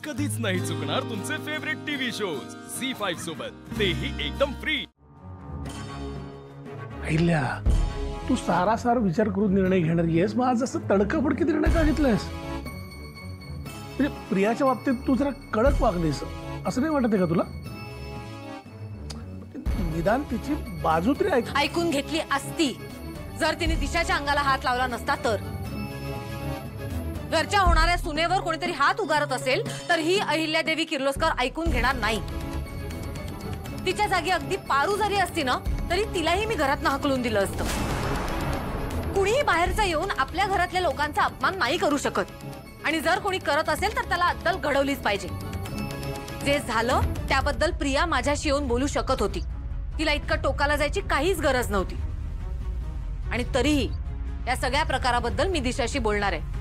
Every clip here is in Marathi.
कधीच नाही चुकणार तुमचे फेवरेट टीव्ही शोज झी5 सोबत, तेही एकदम फ्री। अहिल्या, तू सारासार विचार करून निर्णय घेणार आहेस, मग आज असं तडकाफडकी निर्णय का घेतलायस? म्हणजे प्रियाच्या बाबतीत तू जरा कडक वागलीस, असं नाही वाटत आहे का तुला? निदान तिची बाजू तरी ऐकून घेतली असती जर तिने दिशाच्या अंगाला हात लावला नसता तर। घरच्या होणाऱ्या सुनेवर कोणीतरी हात उगारत असेल तर ही अहिल्यादेवी किर्लोस्कर ऐकून घेणार नाही। तिच्या जागी अगदी पारू जरी असती ना तरी तिलाही मी घरात हाकलून दिलं असतं। कुणीही बाहेरचा येऊन आपल्या घरातल्या लोकांचा अपमान नाही करू शकत, आणि जर कोणी करत असेल तर त्याला अद्दल घडवलीच पाहिजे। जे झालं त्याबद्दल प्रिया माझ्याशी येऊन बोलू शकत होती, तिला इतकं टोकाला जायची काहीच गरज नव्हती। आणि तरीही या सगळ्या प्रकाराबद्दल मी दिशाशी बोलणार आहे,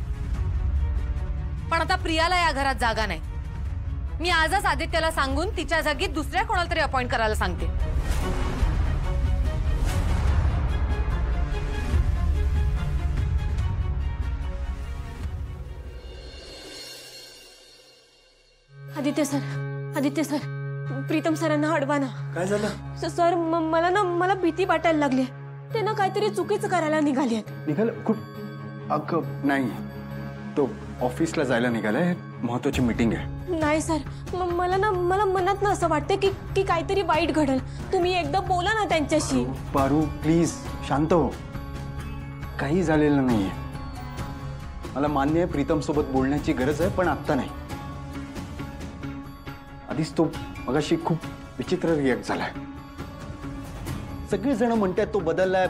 पण आता प्रियाला या घरात जागा नाही। मी आजच आदित्यला सांगून तिच्या जागी दुसऱ्या कोणाला तरी अपॉइंट करायला सांगते। आदित्य सर, प्रीतम सरांना अडवा ना। काय झालं? सर मला भीती वाटायला लागली। ते ना काहीतरी चुकीचं करायला निघाली आहेत। अगं नाही, तो ऑफिसला जायला निघालाय, महत्वाची मीटिंग आहे। नाही सर, मला मनात ना असं वाटतं की काहीतरी वाईट घडेल। तुम्ही एकदा बोला ना त्यांच्याशी। पारू प्लीज शांत हो, काही झालेलं नाहीये। मला मान्य आहे प्रीतम सोबत बोलण्याची गरज आहे, पण आता नाही। आधीच तो मगाशी खूप विचित्र रिॲक्ट झालाय। सगळे जण म्हणतात तो बदललाय,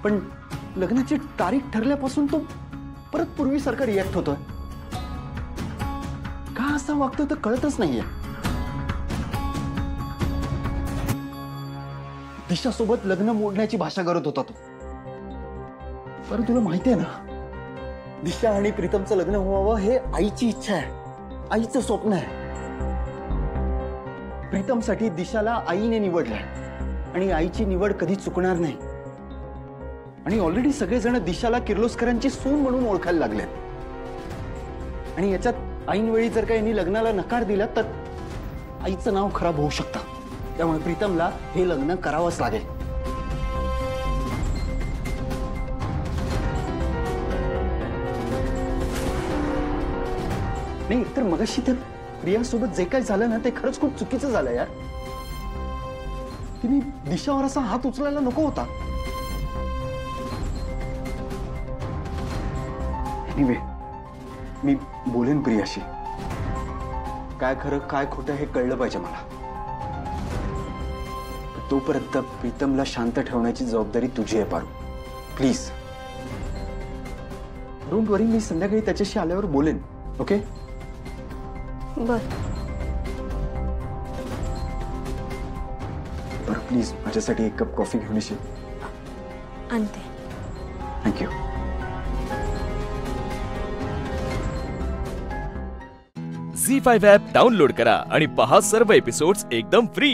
पण लग्नाची तारीख ठरल्यापासून तो परत पूर्वीसारखा रिॲक्ट होतोय। का असं वागतोय तर कळतच नाहीये। दिशा सोबत लग्न मोडण्याची भाषा करत होता तो। पण तुला माहिती आहे ना, दिशा आणि प्रीतमचं लग्न व्हावं हे आईची इच्छा आहे, आईचं स्वप्न आहे। प्रीतमसाठी दिशाला आईने निवडलंय, आणि आईची निवड कधी चुकणार नाही। आणि ऑलरेडी सगळेजण दिशाला किर्लोस्करांची सून म्हणून ओळखायला लागले, आणि याच्यात ऐनवेळी जर का यांनी लग्नाला नकार दिला तर आईचं नाव खराब होऊ शकतं। त्यामुळे प्रीतमला हे लग्न करावंच लागेल। नाही तर मगाशी त्या प्रियासोबत जे काही झालं ना ते खरंच खूप चुकीचं झालं यार। तिने दिशावर असा हात उचलायला नको होता। एनिवे, मी बोलेन प्रियाशी, काय खरं काय खोटं हे कळलं पाहिजे मला। तोपर्यंत प्रीतमला शांत ठेवण्याची जबाबदारी तुझी आहे पारू, प्लीज। डोंट वरी, मी संध्याकाळी त्याच्याशी आल्यावर बोलेन, ओके? बरं प्लीज माझ्यासाठी एक कप कॉफी घेऊन येशील? आणते। थँक्यू। झी5 ॲप डाउनलोड करा आणि पहा सर्व एपिसोड्स एकदम फ्री।